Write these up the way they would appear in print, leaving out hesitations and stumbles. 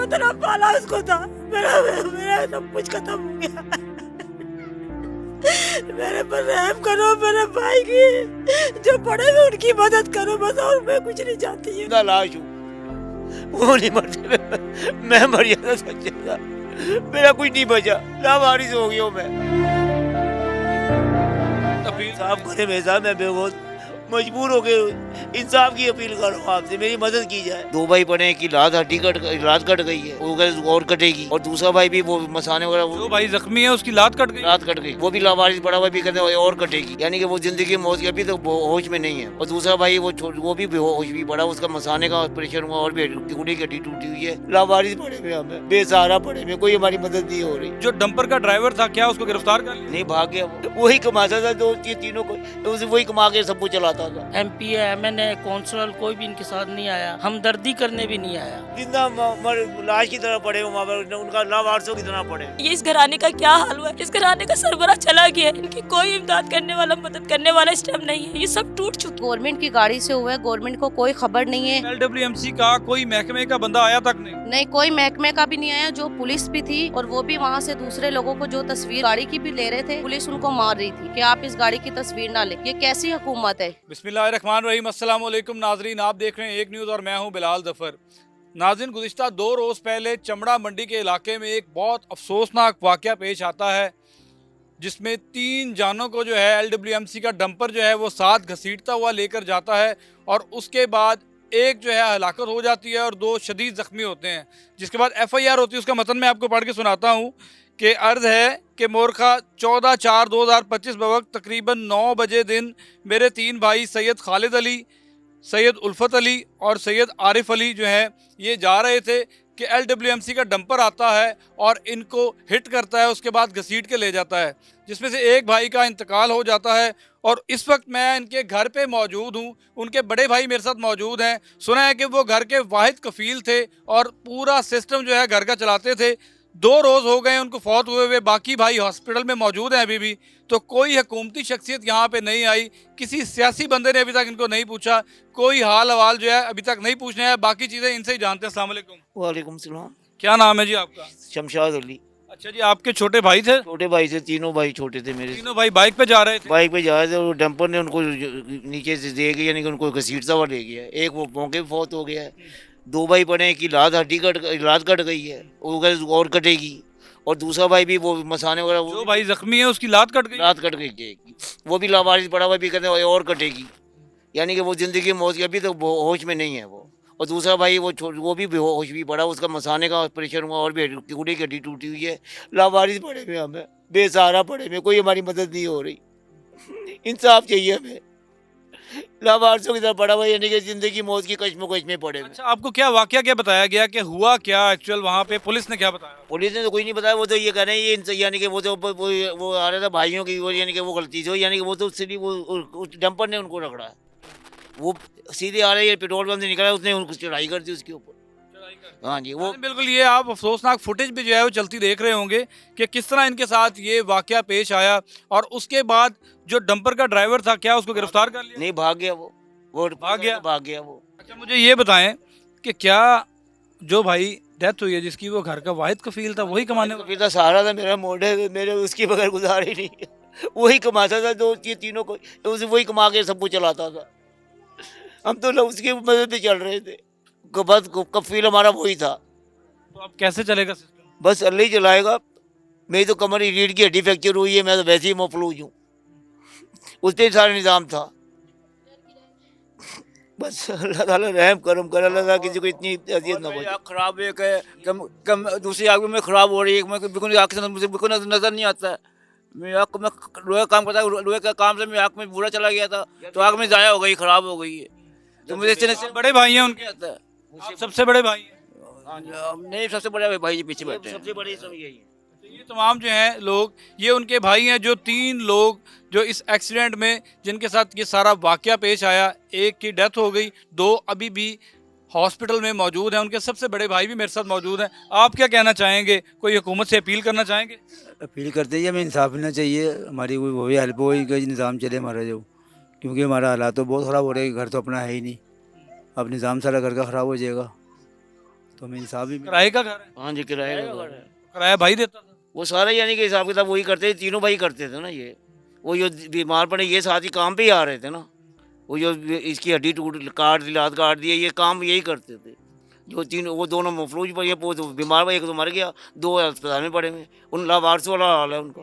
उतना पाला उसको था, मेरा मेरा सब कुछ खत्म हो गया। मेरे पर रहम करो, मेरे भाई की जो पड़े हुए उनकी मदद करो बस, और मैं कुछ नहीं चाहती है। लाश हूँ, वो नहीं मरते, मैं मर जाता सच्चे था, मेरा कुछ नहीं बचा, लावारिस हो गया हूँ मैं। इंसाफ करे मेरे साथ, मैं बहुत मजबूर हो गए, इंसाफ की अपील कर रहा हूँ आपसे, मेरी मदद की जाए। दो भाई पड़े हैं कि लात कट गई है, वो अगर और कटेगी, और दूसरा भाई भी वो मसाने वगैरह, जो भाई जख्मी है उसकी लात कट गई, वो भी लावारिस बड़ा भाई भी कहते हैं और कटेगी, यानी कि वो जिंदगी मौत की अभी तो होश में नहीं है। और दूसरा भाई वो भी होश भी बड़ा, उसका मसाने का ऑपरेशन हुआ और भी टुकड़ी की हड्डी टूटी हुई है। लावारिस पड़े में हमें, बेसहारा पड़े में, कोई हमारी मदद नहीं हो रही। जो डंपर का ड्राइवर था क्या उसको गिरफ्तार कर लिया? नहीं, भाग गया वो, वही कमाता था, दो तीनों को तो उसे वही कमा के सब कुछ चलाता था। MP है, MN है, काउंसलर कोई भी इनके साथ नहीं आया, हमदर्दी करने भी नहीं आया। जिंदा लाश की तरह पड़े वहाँ पर, उनका लावारिसों की तरह पड़े। ये इस घराने का क्या हाल हुआ है? इस घराने का सरबराह चला गया है, इनकी कोई इमदाद करने वाला, मदद करने वाला इस टाइम नहीं है, ये सब टूट चुका। गवर्नमेंट की गाड़ी से हुआ है, गवर्नमेंट को कोई खबर नहीं है। LWMC का कोई महकमे का बंदा आया तक नहीं? नहीं, कोई महकमे का भी नहीं आया। जो पुलिस भी थी और वो भी वहाँ से दूसरे लोगों को जो तस्वीर गाड़ी की भी ले रहे थे, पुलिस उनको मार रही थी कि आप इस गाड़ी की तस्वीर ना ले। ये कैसी हुकूमत है? बिस्मिल्लाहिर्रहमानिर्रहीम, अस्सलाम वालेकुम नाजरीन, आप देख रहे हैं एक न्यूज़ और मैं हूं बिलाल जफर। नाज़रीन, गुज़िश्ता 2 रोज़ पहले चमड़ा मंडी के इलाके में एक बहुत अफसोसनाक वाक़या पेश आता है, जिसमें 3 जानों को जो है LWMC का डंपर जो है वो साथ घसीटता हुआ लेकर जाता है, और उसके बाद एक जो है हलाकत हो जाती है और 2 शदीद ज़ख्मी होते हैं। जिसके बाद FIR होती है, उसका मतन मैं आपको पढ़ के सुनाता हूँ कि अर्ज़ है कि मोरखा 14/4/2025 बवक्त तकरीबन 9 बजे दिन मेरे 3 भाई सैयद खालिद अली, सैयद उल्फत अली और सैयद आरिफ अली जो है ये जा रहे थे कि LWMC का डंपर आता है और इनको हिट करता है, उसके बाद घसीट के ले जाता है, जिसमें से एक भाई का इंतकाल हो जाता है। और इस वक्त मैं इनके घर पे मौजूद हूँ, उनके बड़े भाई मेरे साथ मौजूद हैं। सुना है कि वो घर के वाहिद कफ़ील थे और पूरा सिस्टम जो है घर का चलाते थे। 2 रोज़ हो गए उनको फौत हुए, बाकी भाई हॉस्पिटल में मौजूद हैं अभी भी। तो कोई हुकूमती शख्सियत यहाँ पे नहीं आई, किसी सियासी बंदे ने अभी तक इनको नहीं पूछा, कोई हाल हवाल जो है अभी तक नहीं पूछने आया। बाकी चीज़ें इनसे ही जानते हैं। अस्सलाम वालेकुम। वालेकुम सलाम। क्या नाम है जी आपका? शमशाद अली। अच्छा जी, आपके छोटे भाई थे? छोटे भाई से, तीनों भाई छोटे थे मेरे। तीनों भाई बाइक पे जा रहे थे? बाइक पे जा रहे थे और डंपर ने उनको नीचे से दे गया, यानी कि उनको घसीटता हुआ ले गया। एक वो मौके पे फौत हो गया है। 2 भाई पड़े हैं कि लात कट गई है, वो अगर और कटेगी, और दूसरा भाई भी वो मसाने वगैरह, जो भाई जख्मी है उसकी लात कट गई, वो भी लावारिस बड़ा भाई भी कहते हैं और कटेगी, यानी कि वो जिंदगी मौत की अभी तो होश में नहीं है वो। और दूसरा भाई वो भी होश भी बड़ा, उसका मसाने का ऑपरेशन हुआ और भी टुकड़ी की हड्डी टूटी हुई है। लावारिस पड़े में हमें, बेसहारा पड़े में, कोई हमारी मदद नहीं हो रही। इंसाफ चाहिए हमें। लावारिसों की तरफ पड़ा हुआ, यानी कि जिंदगी मौत की कश्मकश में पड़े हुए। अच्छा, आपको क्या वाकया क्या बताया गया कि हुआ क्या एक्चुअल वहाँ पे? पुलिस ने क्या बताया? पुलिस ने तो कुछ नहीं बताया, वो तो ये कह रहे हैं ये यानी कि वो आ रहा था भाइयों की, वो यानी कि वो गलती से, यानी कि वो तो सीधी वो डंपर ने उनको रगड़ा, वो सीधे आ रही है, पेट्रोल पंप से निकला, उसने उनको चढ़ाई कर दी उसके ऊपर। हाँ जी, वो बिल्कुल। ये आप अफसोसनाक फुटेज भी जो है वो चलती देख रहे होंगे कि किस तरह इनके साथ ये वाकया पेश आया, और उसके बाद जो डंपर का ड्राइवर था क्या उसको गिरफ्तार कर लिया? नहीं, भाग गया वो भाग गया वो। अच्छा, मुझे ये बताएं कि क्या जो भाई डेथ हुई है जिसकी वो घर का वाहिद कफील था वही कमाने फिर तो सहारा था मेरा, मोढ़े मेरे, उसके बगैर गुजारा ही नहीं। वही कमाता था, 2 तीनों को उसे वही कमा के सब कुछ चलाता था। हम तो उसकी मदद पे चल रहे थे, बस कफील हमारा वही था। तो अब कैसे चलेगा सिस्टम? बस अल्लाह ही चलाएगा। मेरी तो कमर रीढ़ की हड्डी फ्रैक्चर हुई है, मैं तो वैसे ही मफलूज हूँ, उस पर सारा निज़ाम था। बस अल्लाह ताला रहम करम कर, अल्लाह ताला किसी को इतनी अजियत ना हो। खराब एक है, कम दूसरी आँख में खराब हो रही है, मैं बिल्कुल आँख से मुझे बिल्कुल नजर नहीं आता है। मेरी आँख में लोहे का काम करता है, लोहे का काम से मेरी आँख में बुरा चला गया था, तो आँख में ज़ाया हो गई, खराब हो गई है। तो मुझे इससे बड़े भाई हैं उनके? आता है। आप सबसे बड़े भाई हैं? नहीं, सबसे बड़ा भाई जी पीछे बैठे हैं। सबसे बड़ी सब यही है। तो ये तमाम जो हैं लोग, ये उनके भाई हैं, जो 3 लोग जो इस एक्सीडेंट में जिनके साथ ये सारा वाकया पेश आया, एक की डेथ हो गई, 2 अभी भी हॉस्पिटल में मौजूद हैं। उनके सबसे बड़े भाई भी मेरे साथ मौजूद हैं। आप क्या कहना चाहेंगे? कोई हुकूमत से अपील करना चाहेंगे? अपील करते हैं हमें इंसाफ मिलना चाहिए, हमारी कोई वही हेल्प हो, कोई निज़ाम चले हमारा जो, क्योंकि हमारा हालात तो बहुत ख़राब हो रहे हैं, घर तो अपना है ही नहीं, अब निज़ाम सारा घर का ख़राब हो जाएगा। तो हमें इंसाफ भी किराए का घर है? हाँ जी, किराए का घर है। किराया भाई देता था? वो सारे यानी कि हिसाब किताब वही करते थे, तीनों भाई करते थे ना। ये वो जो बीमार पड़े ये साथ ही काम पे ही आ रहे थे ना। वो जो इसकी हड्डी टूट काट दी, लात काट दी, ये काम यही करते थे। जो तीन वो दोनों मफलूज पर, ये वो तो बीमार हुआ, एक तो मर गया, 2 अस्पताल में पड़े हुए। उन लावारिस वाला हाल है उनका।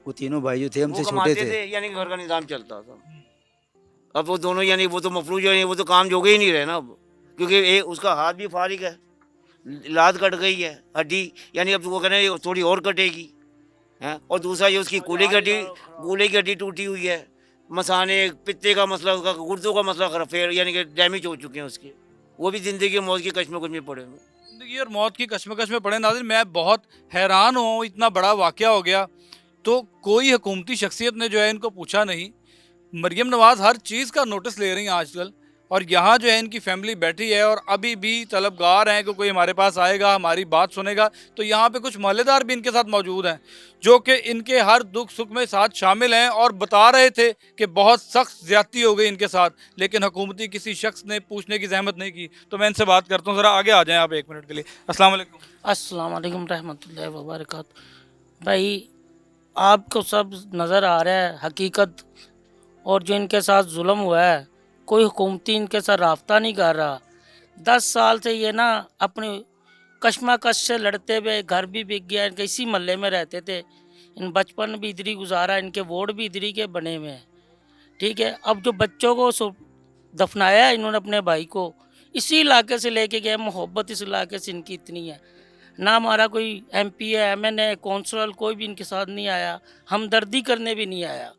वो तीनों भाई जो थे हमसे वो छोटे कमाते थे। थे, यानी कि घर का निज़ाम चलता था। अब वो दोनों यानी वो तो मफलूज है, वो तो काम जोगे ही नहीं रहे ना अब, क्योंकि उसका हाथ भी फारिग है, लात कट गई है, हड्डी यानी अब वो कह रहे हैं थोड़ी और कटेगी है। और दूसरा ये उसकी कूल्हे की हड्डी टूटी हुई है, मसाने पित्ते का मसला, उसका गुर्दों का मसला फिर यानी कि डैमेज हो चुके हैं उसके। वो भी ज़िंदगी मौत की कश्मकश में पड़े हुए। जिंदगी और मौत की कश्मकश में पड़े। नाज़रीन, मैं बहुत हैरान हूँ, इतना बड़ा वाकया हो गया तो कोई हुकूमती शख्सियत ने जो है इनको पूछा नहीं। मरियम नवाज़ हर चीज़ का नोटिस ले रही हैं आजकल, और यहाँ जो है इनकी फैमिली बैठी है और अभी भी तलबगार हैं कि कोई हमारे पास आएगा, हमारी बात सुनेगा। तो यहाँ पे कुछ मोहल्लेदार भी इनके साथ मौजूद हैं जो कि इनके हर दुख सुख में साथ शामिल हैं और बता रहे थे कि बहुत सख्त ज़्यादती हो गई इनके साथ, लेकिन हुकूमती किसी शख्स ने पूछने की जहमत नहीं की। तो मैं इनसे बात करता हूँ, ज़रा आगे आ जाएँ आप 1 मिनट के लिए। अस्सलाम वालेकुम। अस्सलाम वालेकुम रहमतुल्लाहि व बरकातुहू। भाई आपको सब नज़र आ रहा है हकीकत, और जो इनके साथ जुल्म हुआ है कोई हुकूमती इनके साथ राब्ता नहीं कर रहा। 10 साल से ये ना अपनी कश्मकश से लड़ते हुए घर भी बिक गया। इनके इसी महल्ले में रहते थे, इन बचपन भी इधर ही गुजारा, इनके वोट भी इधर ही के बने हुए हैं। ठीक है, अब जो बच्चों को दफनाया है इन्होंने अपने भाई को, इसी इलाके से लेके गए। मोहब्बत इस इलाके से इनकी इतनी है, ना हमारा कोई MP है, MN कौंसलर, कोई भी इनके साथ नहीं आया, हमदर्दी करने भी नहीं आया।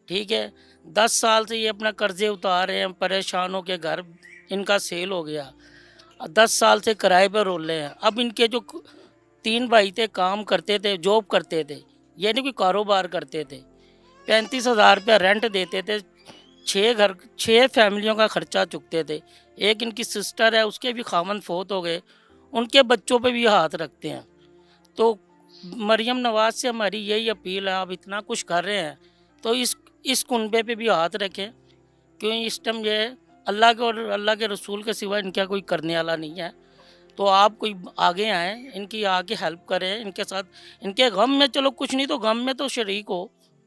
ठीक है, 10 साल से ये अपना कर्जे उतार रहे हैं, परेशान हो के घर इनका सेल हो गया, 10 साल से किराए पर रोल रहे हैं। अब इनके जो 3 भाई थे, काम करते थे, जॉब करते थे, ये नहीं कोई कारोबार करते थे, 35,000 रुपया रेंट देते थे, 6 फैमिलियों का खर्चा चुकते थे। एक इनकी सिस्टर है, उसके भी खामन फोत हो गए, उनके बच्चों पे भी हाथ रखते हैं। तो मरियम नवाज़ से हमारी यही अपील है, आप इतना कुछ कर रहे हैं तो इस कुनबे पे भी हाथ रखें, क्योंकि इस टाइम ये अल्लाह के और अल्लाह के रसूल के सिवा इनका कोई करने वाला नहीं है। तो आप कोई आगे आएँ, इनकी आके हेल्प करें, इनके साथ, इनके गम में चलो कुछ नहीं तो गम में तो शरीक हो।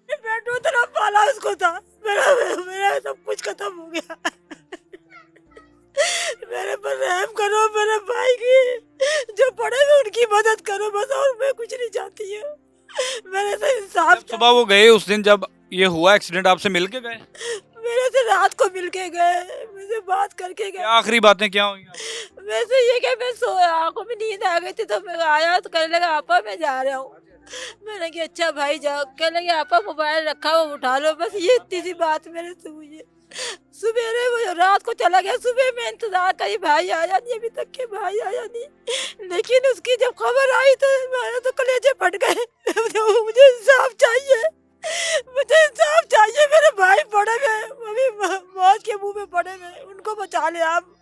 बेटू तरफ पाला उसको था, मेरा सब कुछ खत्म हो गया। मेरे पर रहम करो, मेरे भाई की जो पड़े हुए उनकी मदद करो बस, और मैं कुछ नहीं चाहती हूँ। मेरे से इंसाफ। जब सुबह वो गए उस दिन जब ये हुआ एक्सीडेंट, आपसे मिल के गए? मेरे से रात को मिल के गए, मुझे बात करके गए। क्या आखिरी बातें क्या हुई? वैसे ये कि मैं सोया, आंखों में नींद आ गई थी तो मैं आया तो कहने लगा आपा मैं जा रहा हूँ। मैंने कहा अच्छा भाई जाओ। कहने लगे आपा मोबाइल रखा वो उठा लो, बस ये इतनी सी बात मेरे से हुई है। सुबह वो रात को चला गया, सुबह में इंतजार करी भाई आया नहीं, अभी तक के भाई आया नहीं। लेकिन उसकी जब खबर आई तो मेरे तो कलेजे फट गए। मुझे इंसाफ चाहिए, मुझे इंसाफ चाहिए। मेरे भाई पड़े गए, अभी मौत के मुंह में पड़े गए, उनको बचा ले आप,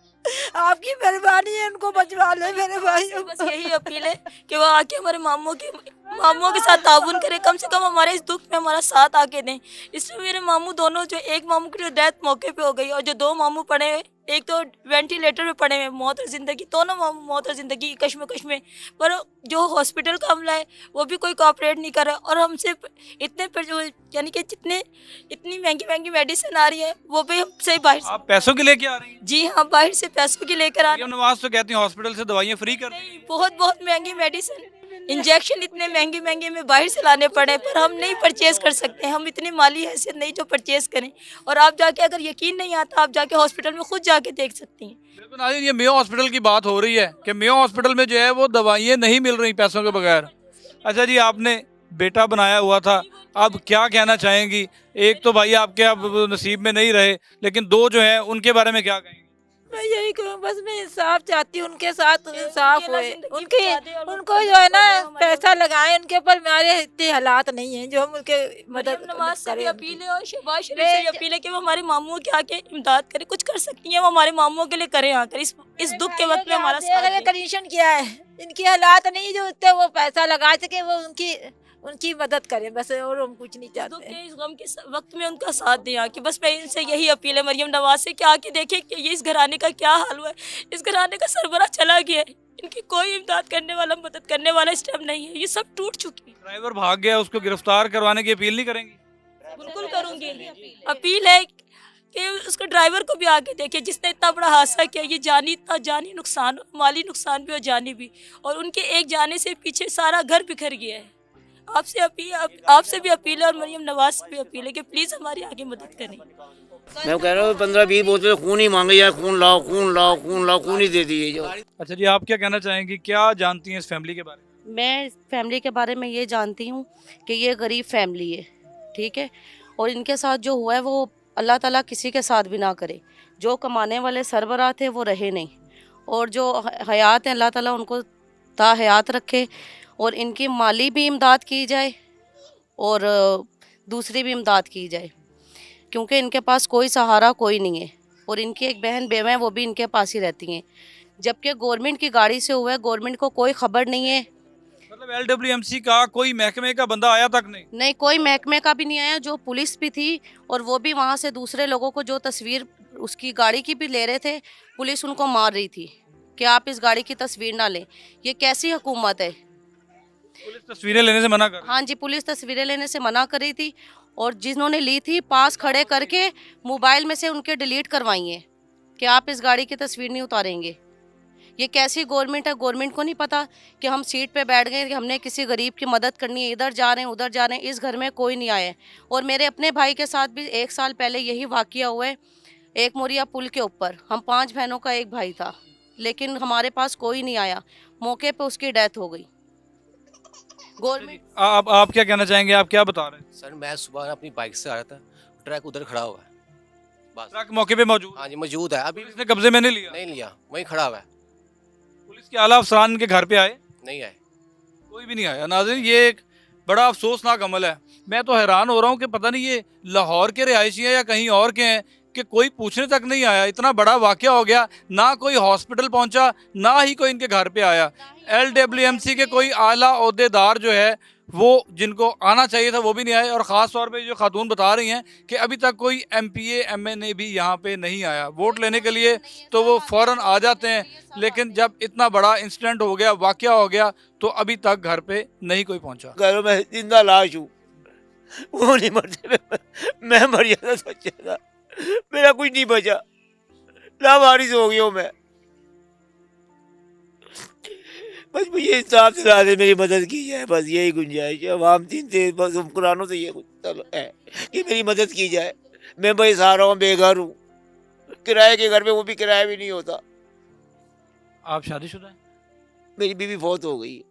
आपकी मेहरबानी है, उनको बचवा ले मेरे भाई। बस यही अपील है कि वो आके हमारे मामों के साथ ताउन करे, कम से कम हमारे इस दुख में हमारा साथ आके दें। इसमें मेरे मामू दोनों, जो एक मामू की डेथ मौके पे हो गई और जो 2 मामू पड़े हैं, एक तो वेंटिलेटर पे पड़े हैं, मौत और ज़िंदगी, दोनों मामू मौत और ज़िंदगी की कश्मकश में। पर जो हॉस्पिटल का अमला है वो भी कोई कोऑपरेट नहीं कर रहा, और हमसे इतने पर जो यानी कि इतनी महंगी मेडिसिन आ रही है वो भी हमसे बाहर से। आप पैसों के लेके आ रही हैं? जी हाँ, बाहर से पैसों की लेकर आ रहे मरियम नवाज तो कहती हैं हॉस्पिटल से दवाइयाँ फ्री कर नहीं, बहुत महंगी मेडिसिन, इंजेक्शन इतने महंगे में बाहर से लाने पड़े, पर हम नहीं परचेज कर सकते, हम इतनी माली हैसियत नहीं जो परचेज करें। और आप जाके, अगर यकीन नहीं आता, आप जाके हॉस्पिटल में खुद जाके देख सकती हैं। बिल्कुल नाज़रीन, ये मेयो हॉस्पिटल की बात हो रही है कि मेयो हॉस्पिटल में जो है वो दवाइयाँ नहीं मिल रही पैसों के बगैर। अच्छा जी, आपने बेटा बनाया हुआ था, अब क्या कहना चाहेंगी? एक तो भाई आपके अब नसीब में नहीं रहे, लेकिन 2 जो है उनके बारे में क्या कहेंगे? मैं यही कहूँ, बस मैं इंसाफ चाहती हूँ, उनके साथ इंसाफ होए, उनको जो है ना पैसा लगाए उनके ऊपर। हमारे इतने हालात नहीं हैं जो हम उनके मदद नमाज से भी करें। अपील है और शहबाज शरीफ से भी अपील है कि वो हमारे मामूओं के आके इमदाद करे, कुछ कर सकती हैं वो हमारे मामूओं के लिए करें आकर, इस दुख के वक्त में हमारा साथ दें। कंडीशन किया है, इनकी हालात नहीं जो उतने वो पैसा लगा सके, वो उनकी मदद करें बस, और हम कुछ नहीं दुख चाहते। के इस गम के वक्त में उनका साथ दें आके, बस मैं इनसे यही अपील है मरियम नवाज से कि आके देखें कि ये इस घराने का क्या हाल हुआ है। इस घराने का सरबरा चला गया है, इनकी कोई इमदाद करने वाला, मदद करने वाला इस टाइम नहीं है, ये सब टूट चुकी है। ड्राइवर भाग गया, उसको गिरफ्तार करवाने की अपील नहीं करेंगी? बिल्कुल करूंगी, अपील है कि उसको ड्राइवर को भी आगे देखे जिसने इतना बड़ा हादसा किया। ये जानी, इतना जानी नुकसान, माली नुकसान भी और जानी भी, और उनके एक जाने से पीछे सारा घर बिखर गया है। आपसे भी अपील है और मरियम नवाज से भी अपील है कि प्लीज़ हमारी आगे मदद करें। मैं कह रहा हूँ 15-20 बोतल खून ही मांगे यार, खून लाओ खून लाओ खून लाओ, खून ही दे दिए जो। अच्छा जी, आप क्या कहना चाहेंगी, क्या जानती हैं इस फैमिली के बारे में? मैं इस फैमिली के बारे में ये जानती हूँ कि ये गरीब फैमिली है, ठीक है, और इनके साथ जो हुआ है वो अल्लाह ताला किसी के साथ भी ना करे। जो कमाने वाले सरबराह थे वो रहे नहीं, और जो हयात हैं अल्लाह ताला उनको ता हयात रखे, और इनकी माली भी इमदाद की जाए और दूसरी भी इमदाद की जाए, क्योंकि इनके पास कोई सहारा कोई नहीं है, और इनकी एक बहन बेवा है वो भी इनके पास ही रहती हैं, जबकि गवर्नमेंट की गाड़ी से हुआ है, गवर्नमेंट को कोई खबर नहीं है। मतलब LWMC का कोई महकमे का बंदा आया तक नहीं? नहीं, कोई महकमे का भी नहीं आया। जो पुलिस भी थी, और वो भी वहाँ से दूसरे लोगों को जो तस्वीर उसकी गाड़ी की भी ले रहे थे, पुलिस उनको मार रही थी कि आप इस गाड़ी की तस्वीर ना लें। ये कैसी हुकूमत है? पुलिस तस्वीरें लेने से मना कर रही है। हाँ जी, पुलिस तस्वीरें लेने से मना कर रही थी, और जिन्होंने ली थी पास खड़े करके मोबाइल में से उनके डिलीट करवाई हैं कि आप इस गाड़ी की तस्वीर नहीं उतारेंगे। ये कैसी गवर्नमेंट है? गवर्नमेंट को नहीं पता कि हम सीट पे बैठ गए कि हमने किसी गरीब की मदद करनी है, इधर जा रहे हैं उधर जा रहे हैं, इस घर में कोई नहीं आया है। और मेरे अपने भाई के साथ भी 1 साल पहले यही वाकया हुआ है, एक मोरिया पुल के ऊपर। हम 5 बहनों का एक भाई था, लेकिन हमारे पास कोई नहीं आया, मौके पे उसकी डेथ हो गई। गवर्नमेंट आप क्या कहना चाहेंगे, आप क्या बता रहे हैं? सर मैं सुबह अपनी बाइक से आ रहा था, ट्रक उधर खड़ा हुआ है, बस। ट्रक मौके पे मौजूद? हाँ जी मौजूद है, अभी इसने कब्जे में नहीं लिया? नहीं लिया, वहीं खड़ा हुआ है। पुलिस के आला अफसरान इनके घर पे आए? नहीं आए। कोई भी नहीं आया। नाज़रीन, ये एक बड़ा अफसोसनाक अमल है। मैं तो हैरान हो रहा हूँ कि पता नहीं ये लाहौर के रिहायशी हैं या कहीं और के हैं कि कोई पूछने तक नहीं आया। इतना बड़ा वाकया हो गया, ना कोई हॉस्पिटल पहुंचा, ना ही कोई इनके घर पे आया। LWMC के कोई आला ओहदेदार जो है वो जिनको आना चाहिए था वो भी नहीं आए, और ख़ास तौर पे जो खातून बता रही हैं कि अभी तक कोई MPA MNA भी यहाँ पे नहीं आया वोट लेने के लिए, तो वो फ़ौरन आ जाते हैं, लेकिन जब इतना बड़ा इंसिडेंट हो गया, वाकया हो गया, तो अभी तक घर पे नहीं कोई पहुँचा। कह रहा मैं जिंदा लाश हूँ, वो नहीं मरते, मैं मर जाता सोचा था, मेरा कुछ नहीं बचा, लावारिस हो गया हूँ मैं। बस मुझे इंसाफ दिला दे, मेरी मदद की जाए, बस यही गुंजाइश है। आवाम दिन से बस हुक्मरानों से ये है कि मेरी मदद की जाए। मैं बेसहारा हूँ, बेघर हूँ, किराए के घर पे वो भी किराया भी नहीं होता। आप शादीशुदा हैं? मेरी बीवी फौत हो गई।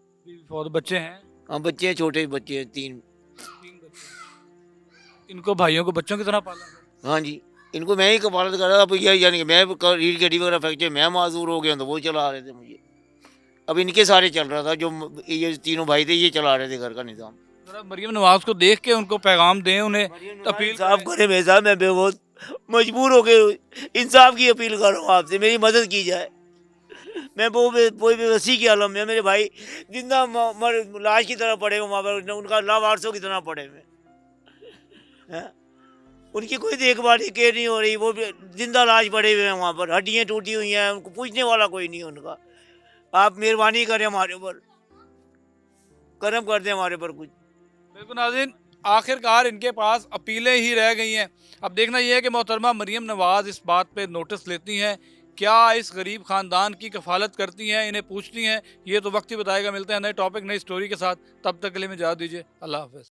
बहुत बच्चे हैं? हाँ बच्चे हैं, छोटे बच्चे हैं, 3 बच्चे। इनको भाइयों को बच्चों की तरह पाला? हाँ जी, इनको मैं ही कफालत कर रहा था। अब ये यानी कि मैं रीढ़ की हड्डी वगैरह फ्रैक्चर, मैं माजूर हो गया तो वो चला रहे थे मुझे। अब इनके सारे चल रहा था, जो ये तीनों भाई थे ये चला रहे थे घर का निज़ाम। जरा मरियम नवाज को देख के उनको पैगाम दें, उन्हें अपील इंसाफ करें मेरे साथ, मैं बहुत मजबूर हो के इंसाफ की अपील कर रहा हूँ आपसे, मेरी मदद की जाए। मैं वो बेबसी की आलम में, मेरे भाई जिंदा लाश की तरह पड़े हुए वहाँ पर, उनका लावारसों की तरह पड़े हुए हैं। उनकी कोई देखभाल केयर नहीं हो रही, वो जिंदा लाश पड़े हुए हैं वहाँ पर, हड्डियाँ टूटी हुई हैं, उनको पूछने वाला कोई नहीं है उनका। आप मेहरबानी करें हमारे ऊपर, करम कर दें हमारे ऊपर कुछ। बिल्कुल नाज़रीन, आखिरकार इनके पास अपीलें ही रह गई हैं। अब देखना यह है कि मोहतरमा मरियम नवाज़ इस बात पे नोटिस लेती हैं, क्या इस गरीब ख़ानदान की कफ़ालत करती हैं, इन्हें पूछती हैं, ये तो वक्त ही बताएगा। मिलते हैं नए टॉपिक नई स्टोरी के साथ, तब तक के लिए इजाज़त दीजिए। अल्लाह हाफ़िज़।